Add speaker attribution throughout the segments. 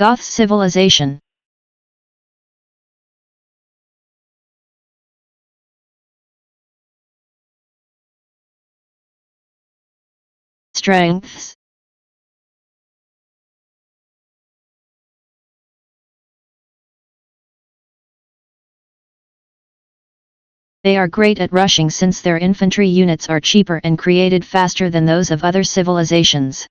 Speaker 1: Goths civilization. Strengths. They are great at rushing since their infantry units are cheaper and created faster than those of other civilizations.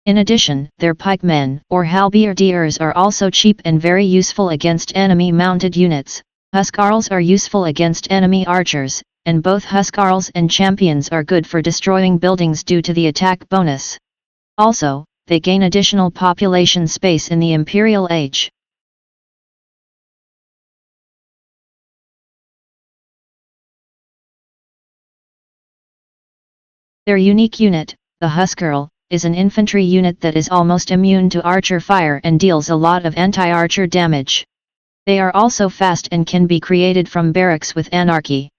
Speaker 1: In addition, their pikemen, or halberdiers, are also cheap and very useful against enemy mounted units. Huskarls are useful against enemy archers, and both Huskarls and champions are good for destroying buildings due to the attack bonus. Also, they gain additional population space in the Imperial Age. Their unique unit, the Huskarl, is an infantry unit that is almost immune to archer fire and deals a lot of anti-archer damage. They are also fast and can be created from Barracks with Anarchy.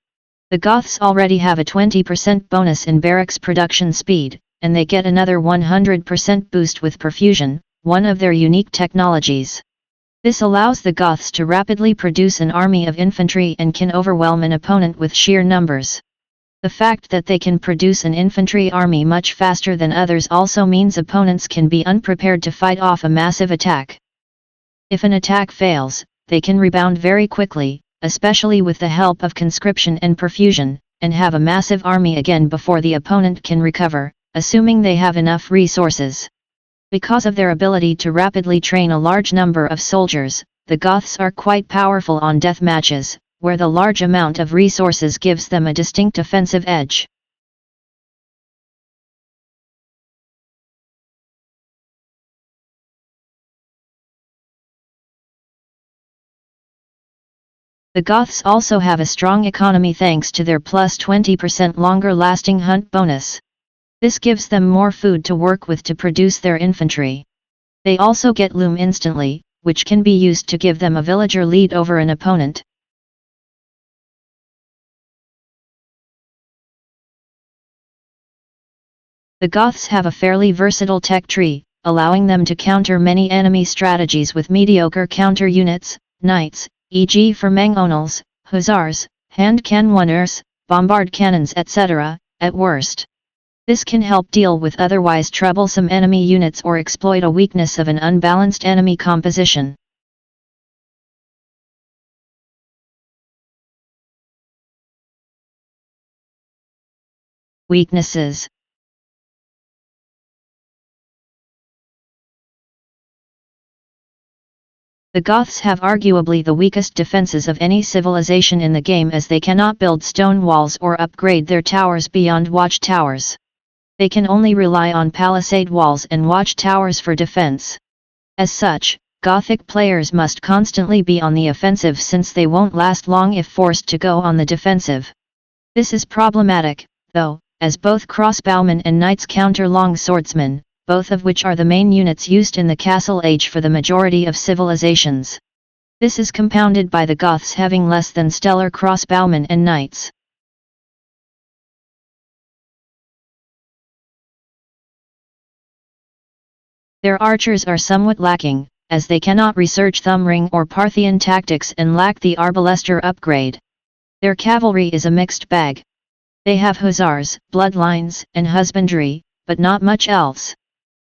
Speaker 1: The Goths already have a 20% bonus in Barracks production speed, and they get another 100% boost with Perfusion, one of their unique technologies. This allows the Goths to rapidly produce an army of infantry and can overwhelm an opponent with sheer numbers. The fact that they can produce an infantry army much faster than others also means opponents can be unprepared to fight off a massive attack. If an attack fails, they can rebound very quickly, especially with the help of conscription and perfusion, and have a massive army again before the opponent can recover, assuming they have enough resources. Because of their ability to rapidly train a large number of soldiers, the Goths are quite powerful on death matches, where the large amount of resources gives them a distinct offensive edge. The Goths also have a strong economy thanks to their plus 20% longer lasting hunt bonus. This gives them more food to work with to produce their infantry. They also get Loom instantly, which can be used to give them a villager lead over an opponent. The Goths have a fairly versatile tech tree, allowing them to counter many enemy strategies with mediocre counter units, knights, e.g. Fermanagh, hussars, hand cannoneers, bombard cannons etc., at worst. This can help deal with otherwise troublesome enemy units or exploit a weakness of an unbalanced enemy composition. Weaknesses. The Goths have arguably the weakest defenses of any civilization in the game, as they cannot build stone walls or upgrade their towers beyond watchtowers. They can only rely on palisade walls and watchtowers for defense. As such, Gothic players must constantly be on the offensive since they won't last long if forced to go on the defensive. This is problematic, though, as both crossbowmen and knights counter long swordsmen, both of which are the main units used in the Castle Age for the majority of civilizations. This is compounded by the Goths having less than stellar crossbowmen and knights. Their archers are somewhat lacking, as they cannot research Thumbring or Parthian tactics and lack the Arbalester upgrade. Their cavalry is a mixed bag. They have hussars, bloodlines, and husbandry, but not much else.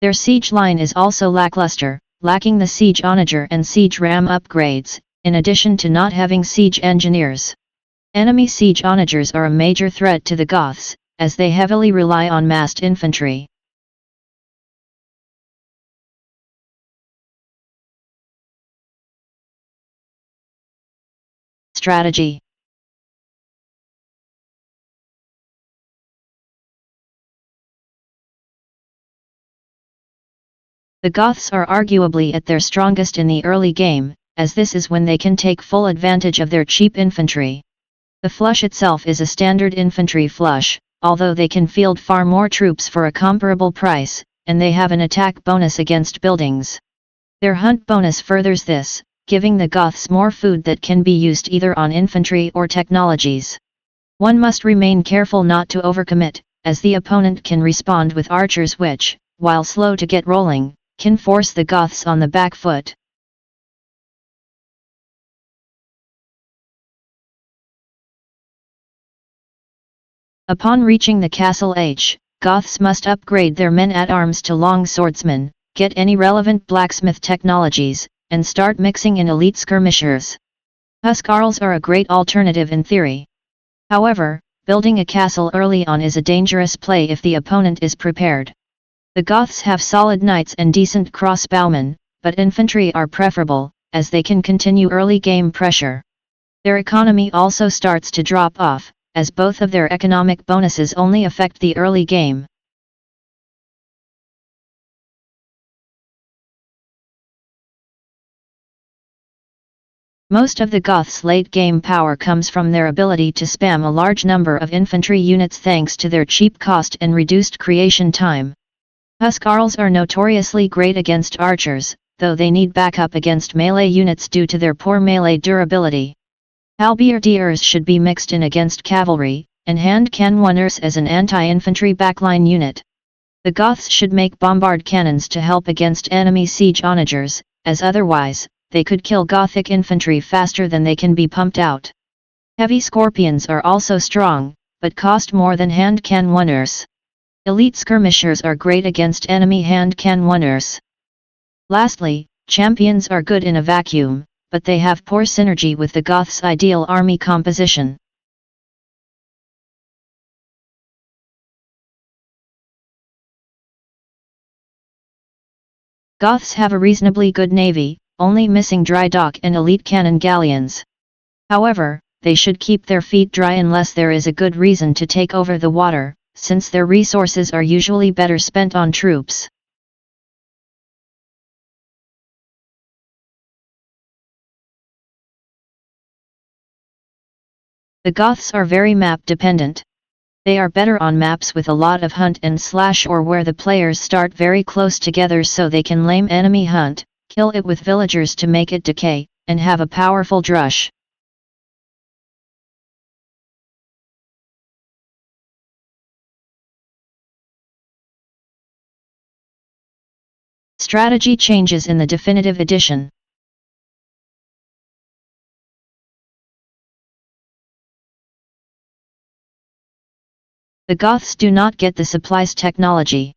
Speaker 1: Their siege line is also lackluster, lacking the siege onager and siege ram upgrades, in addition to not having siege engineers. Enemy siege onagers are a major threat to the Goths, as they heavily rely on massed infantry. Strategy. The Goths are arguably at their strongest in the early game, as this is when they can take full advantage of their cheap infantry. The flush itself is a standard infantry flush, although they can field far more troops for a comparable price, and they have an attack bonus against buildings. Their hunt bonus furthers this, giving the Goths more food that can be used either on infantry or technologies. One must remain careful not to overcommit, as the opponent can respond with archers which, while slow to get rolling, can force the Goths on the back foot. Upon reaching the Castle Age, Goths must upgrade their men-at-arms to long swordsmen, get any relevant blacksmith technologies, and start mixing in elite skirmishers. Huskarls are a great alternative in theory. However, building a castle early on is a dangerous play if the opponent is prepared. The Goths have solid knights and decent crossbowmen, but infantry are preferable, as they can continue early game pressure. Their economy also starts to drop off, as both of their economic bonuses only affect the early game. Most of the Goths' late-game power comes from their ability to spam a large number of infantry units thanks to their cheap cost and reduced creation time. Huskarls are notoriously great against archers, though they need backup against melee units due to their poor melee durability. Halberdiers should be mixed in against cavalry, and hand-cannoners as an anti-infantry backline unit. The Goths should make bombard cannons to help against enemy siege onagers, as otherwise, they could kill Gothic infantry faster than they can be pumped out. Heavy scorpions are also strong, but cost more than hand-cannoners. Elite skirmishers are great against enemy hand-cannoners. Lastly, champions are good in a vacuum, but they have poor synergy with the Goths' ideal army composition. Goths have a reasonably good navy, only missing dry dock and elite cannon galleons. However, they should keep their feet dry unless there is a good reason to take over the water, since their resources are usually better spent on troops. The Goths are very map dependent. They are better on maps with a lot of hunt and slash or where the players start very close together so they can lame enemy hunt, kill it with villagers to make it decay, and have a powerful drush. Strategy changes in the definitive edition. The Goths do not get the supplies technology.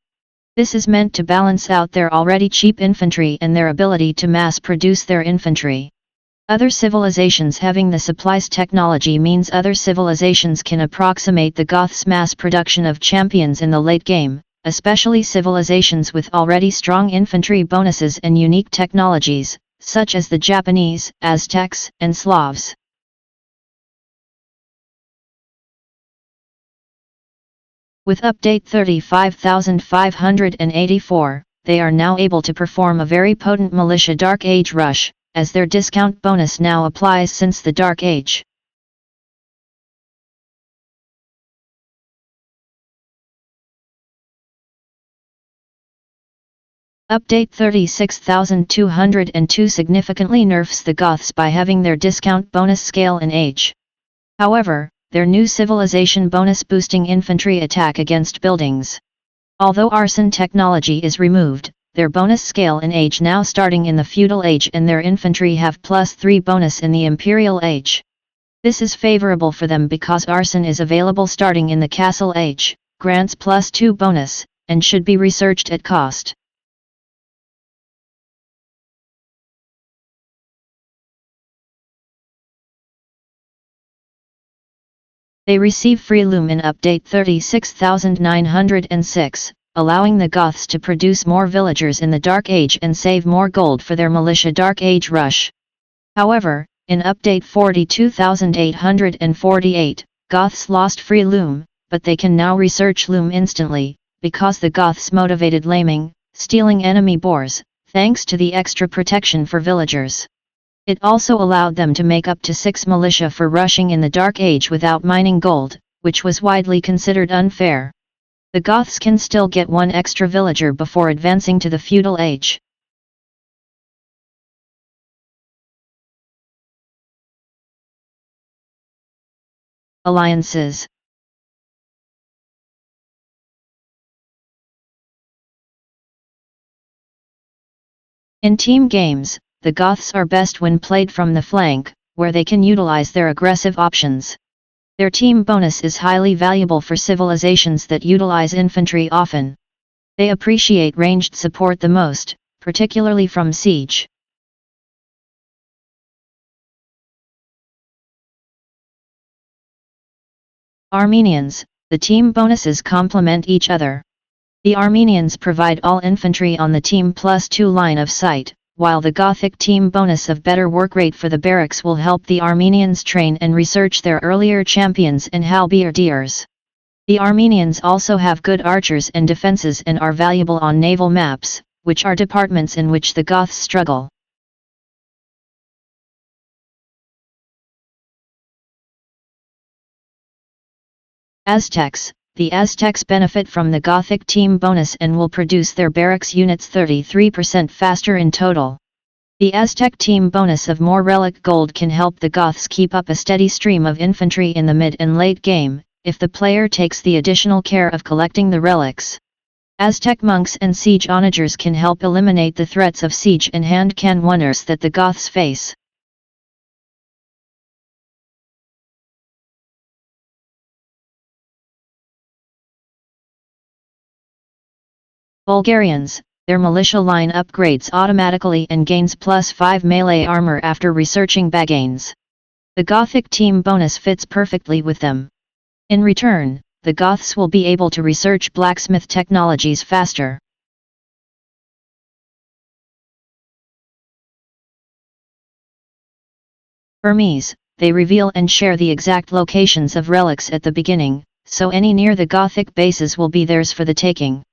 Speaker 1: This is meant to balance out their already cheap infantry and their ability to mass-produce their infantry. Other civilizations having the supplies technology means other civilizations can approximate the Goths' mass production of champions in the late game, especially civilizations with already strong infantry bonuses and unique technologies, such as the Japanese, Aztecs, and Slavs. With update 35584, they are now able to perform a very potent militia Dark Age rush, as their discount bonus now applies since the Dark Age. Update 36202 significantly nerfs the Goths by having their discount bonus scale in Age. However, their new civilization bonus boosting infantry attack against buildings. Although arson technology is removed, their bonus scale in Age now starting in the Feudal Age and their infantry have +3 bonus in the Imperial Age. This is favorable for them because arson is available starting in the Castle Age, grants +2 bonus, and should be researched at cost. They receive free Loom in update 36906, allowing the Goths to produce more villagers in the Dark Age and save more gold for their militia Dark Age rush. However, in update 42848, Goths lost free Loom, but they can now research Loom instantly, because the Goths motivated laming, stealing enemy boars, thanks to the extra protection for villagers. It also allowed them to make up to 6 militia for rushing in the Dark Age without mining gold, which was widely considered unfair. The Goths can still get 1 extra villager before advancing to the Feudal Age. Alliances. In team games, the Goths are best when played from the flank, where they can utilize their aggressive options. Their team bonus is highly valuable for civilizations that utilize infantry often. They appreciate ranged support the most, particularly from siege. Armenians, the team bonuses complement each other. The Armenians provide all infantry on the team +2 line of sight, while the Gothic team bonus of better work rate for the barracks will help the Armenians train and research their earlier champions and halberdiers. The Armenians also have good archers and defenses and are valuable on naval maps, which are departments in which the Goths struggle. Aztecs. The Aztecs benefit from the Gothic team bonus and will produce their barracks units 33% faster in total. The Aztec team bonus of more relic gold can help the Goths keep up a steady stream of infantry in the mid and late game, if the player takes the additional care of collecting the relics. Aztec monks and siege onagers can help eliminate the threats of siege and hand cannoners that the Goths face. Bulgarians, their militia line upgrades automatically and gains +5 melee armor after researching baganes. The Gothic team bonus fits perfectly with them. In return, the Goths will be able to research blacksmith technologies faster. Burmese, they reveal and share the exact locations of relics at the beginning, so any near the Gothic bases will be theirs for the taking.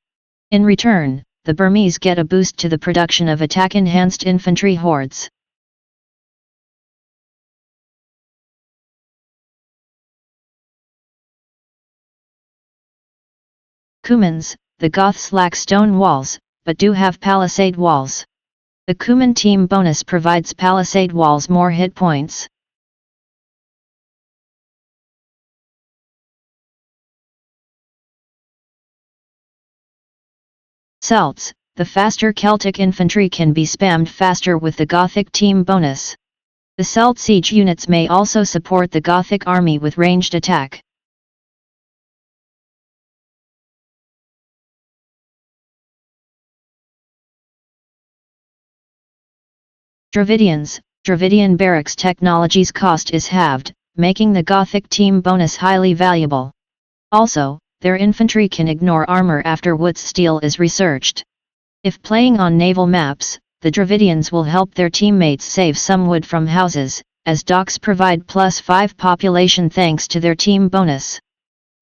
Speaker 1: In return, the Burmese get a boost to the production of attack-enhanced infantry hordes. Cumans, the Goths lack stone walls, but do have palisade walls. The Cuman team bonus provides palisade walls more hit points. Celts, the faster Celtic infantry can be spammed faster with the Gothic team bonus. The Celt siege units may also support the Gothic army with ranged attack. Dravidian barracks technology's cost is halved, making the Gothic team bonus highly valuable. Also, their infantry can ignore armor after wood's steel is researched. If playing on naval maps, the Dravidians will help their teammates save some wood from houses, as docks provide +5 population thanks to their team bonus.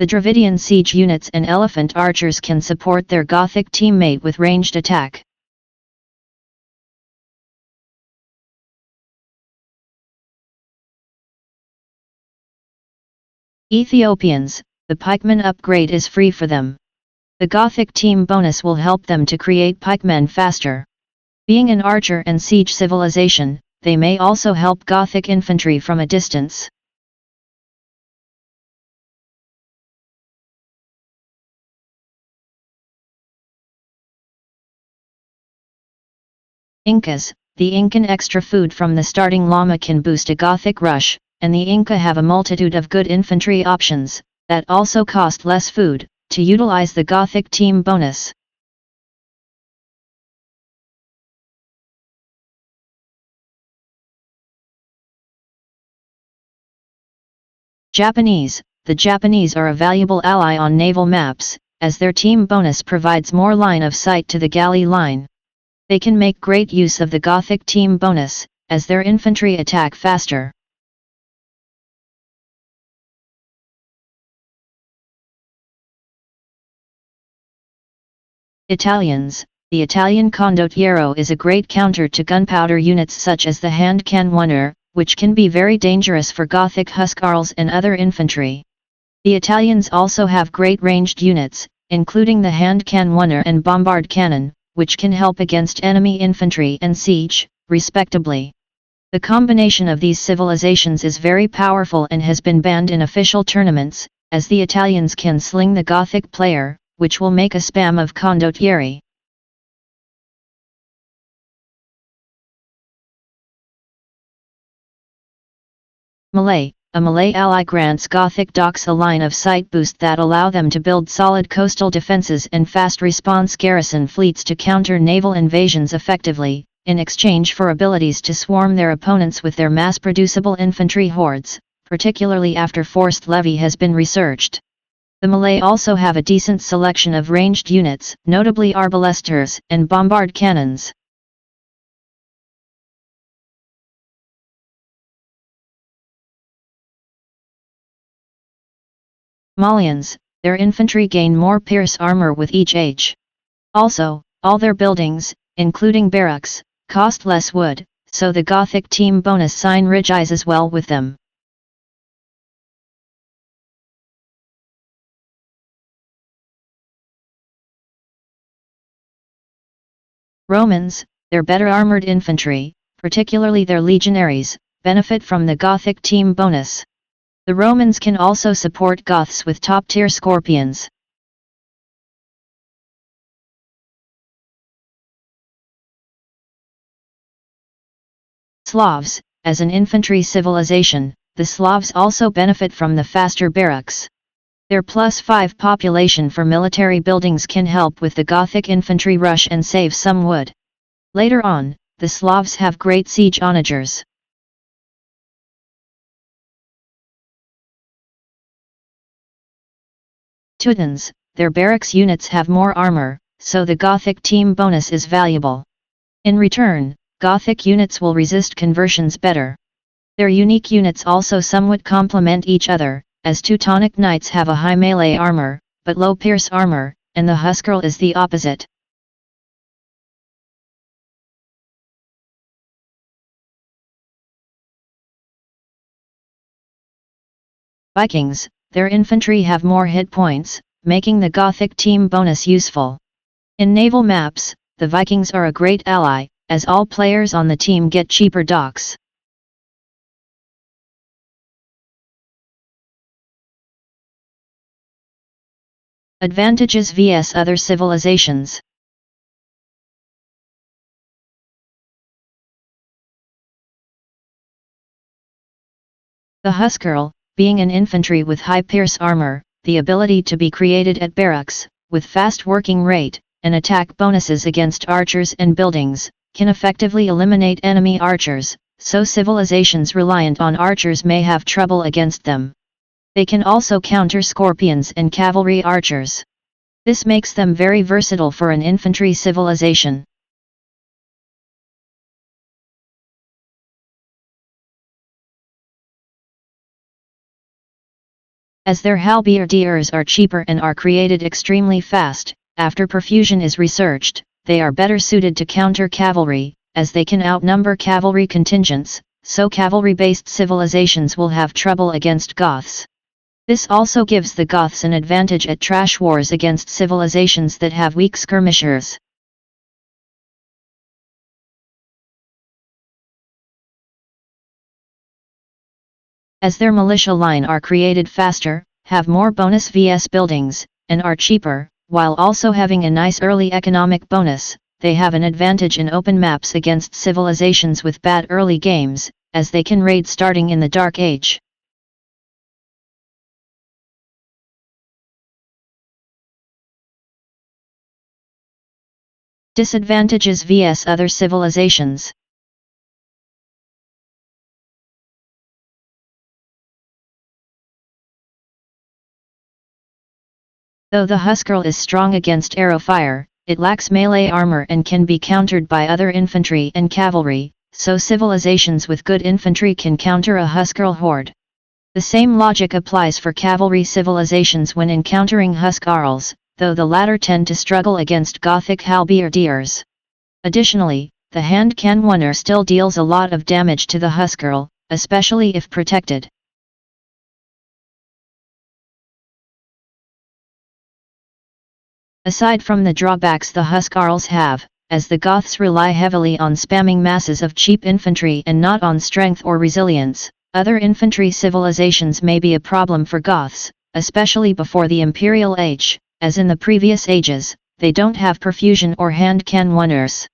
Speaker 1: The Dravidian siege units and elephant archers can support their Gothic teammate with ranged attack. Ethiopians, the pikeman upgrade is free for them. The Gothic team bonus will help them to create pikemen faster. Being an archer and siege civilization, they may also help Gothic infantry from a distance. Incas, the Incan extra food from the starting llama can boost a Gothic rush, and the Inca have a multitude of good infantry options, that also cost less food, to utilize the Gothic team bonus. Japanese, the Japanese are a valuable ally on naval maps, as their team bonus provides more line of sight to the galley line. They can make great use of the Gothic team bonus, as their infantry attack faster. Italians, the Italian condottiero is a great counter to gunpowder units such as the hand cannoner, which can be very dangerous for Gothic Huskarls and other infantry. The Italians also have great ranged units, including the hand cannoner and bombard cannon, which can help against enemy infantry and siege, respectively. The combination of these civilizations is very powerful and has been banned in official tournaments, as the Italians can sling the Gothic player, which will make a spam of condottieri. Malay. A Malay ally grants Gothic docks a line of sight boost that allow them to build solid coastal defenses and fast response garrison fleets to counter naval invasions effectively, in exchange for abilities to swarm their opponents with their mass-producible infantry hordes, particularly after forced levy has been researched. The Malay also have a decent selection of ranged units, notably arbalesters and bombard cannons. Malayans, their infantry gain more pierce armor with each age. Also, all their buildings, including barracks, cost less wood, so the Gothic team bonus synergizes well with them. Romans, their better armored infantry, particularly their legionaries, benefit from the Gothic team bonus. The Romans can also support Goths with top-tier scorpions. Slavs, as an infantry civilization, the Slavs also benefit from the faster barracks. Their +5 population for military buildings can help with the Gothic infantry rush and save some wood. Later on, the Slavs have great siege onagers. Teutons, their barracks units have more armor, so the Gothic team bonus is valuable. In return, Gothic units will resist conversions better. Their unique units also somewhat complement each other, as Teutonic Knights have a high melee armor, but low pierce armor, and the Huskarl is the opposite. Vikings, their infantry have more hit points, making the Gothic team bonus useful. In naval maps, the Vikings are a great ally, as all players on the team get cheaper docks. Advantages vs other civilizations. The Huskarl, being an infantry with high pierce armor, the ability to be created at barracks, with fast working rate, and attack bonuses against archers and buildings, can effectively eliminate enemy archers, so civilizations reliant on archers may have trouble against them. They can also counter scorpions and cavalry archers. This makes them very versatile for an infantry civilization. As their halberdiers are cheaper and are created extremely fast, after perfusion is researched, they are better suited to counter cavalry, as they can outnumber cavalry contingents, so cavalry-based civilizations will have trouble against Goths. This also gives the Goths an advantage at trash wars against civilizations that have weak skirmishers. As their militia line are created faster, have more bonus vs buildings, and are cheaper, while also having a nice early economic bonus, they have an advantage in open maps against civilizations with bad early games, as they can raid starting in the Dark Age. Disadvantages vs other civilizations. Though the Huskarl is strong against arrow fire, it lacks melee armor and can be countered by other infantry and cavalry, so civilizations with good infantry can counter a Huskarl horde. The same logic applies for cavalry civilizations when encountering Huskarls, though the latter tend to struggle against Gothic halberdiers. Additionally, the hand cannoneer still deals a lot of damage to the Huskarl, especially if protected. Aside from the drawbacks the Huskarls have, as the Goths rely heavily on spamming masses of cheap infantry and not on strength or resilience, other infantry civilizations may be a problem for Goths, especially before the Imperial Age, as in the previous ages, they don't have perfusion or hand cannoneers.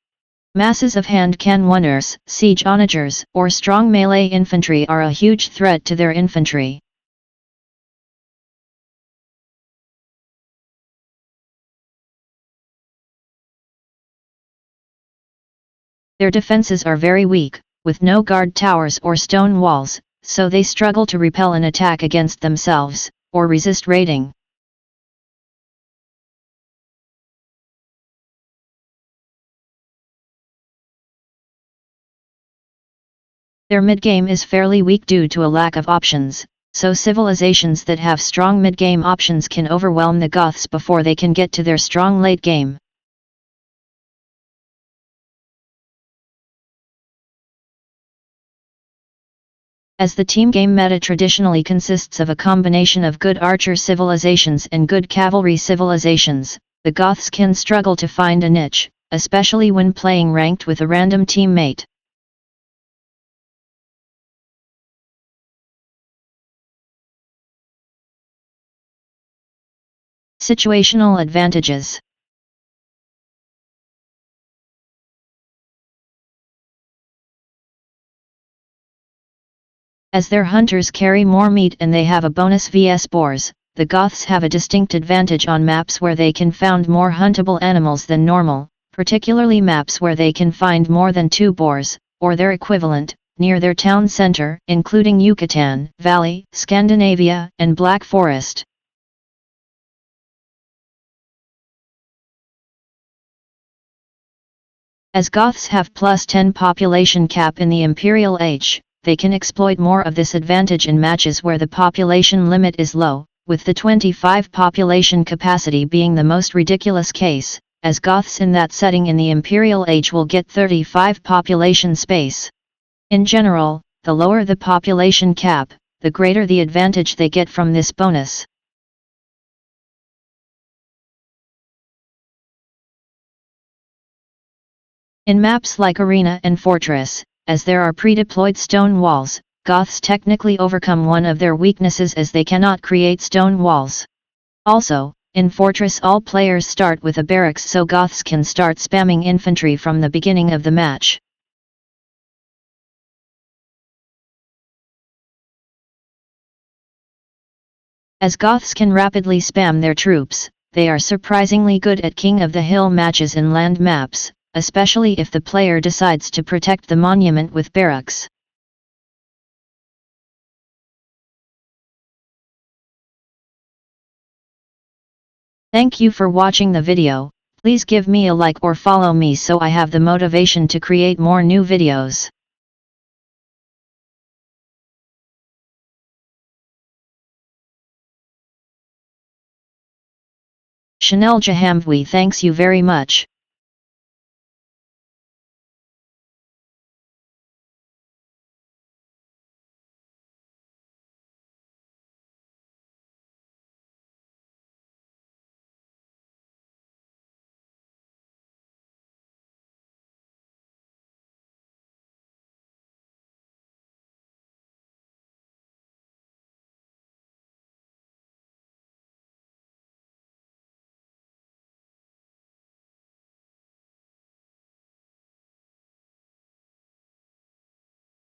Speaker 1: Masses of hand cannoneers, siege onagers, or strong melee infantry are a huge threat to their infantry. Their defenses are very weak, with no guard towers or stone walls, so they struggle to repel an attack against themselves, or resist raiding. Their mid-game is fairly weak due to a lack of options, so civilizations that have strong mid-game options can overwhelm the Goths before they can get to their strong late game. As the team game meta traditionally consists of a combination of good archer civilizations and good cavalry civilizations, the Goths can struggle to find a niche, especially when playing ranked with a random teammate. Situational advantages. As their hunters carry more meat and they have a bonus vs boars, the Goths have a distinct advantage on maps where they can find more huntable animals than normal, particularly maps where they can find more than 2 boars, or their equivalent, near their town center, including Yucatan, Valley, Scandinavia, and Black Forest. As Goths have plus 10 population cap in the Imperial Age, they can exploit more of this advantage in matches where the population limit is low, with the 25 population capacity being the most ridiculous case, as Goths in that setting in the Imperial Age will get 35 population space. In general, the lower the population cap, the greater the advantage they get from this bonus. In maps like Arena and Fortress, as there are pre-deployed stone walls, Goths technically overcome one of their weaknesses as they cannot create stone walls. Also, in Fortress all players start with a barracks so Goths can start spamming infantry from the beginning of the match. As Goths can rapidly spam their troops, they are surprisingly good at King of the Hill matches in land maps, especially if the player decides to protect the monument with barracks. Thank you for watching the video. Please give me a like or follow me so I have the motivation to create more new videos. Chanel Jahamvwi, thanks you very much.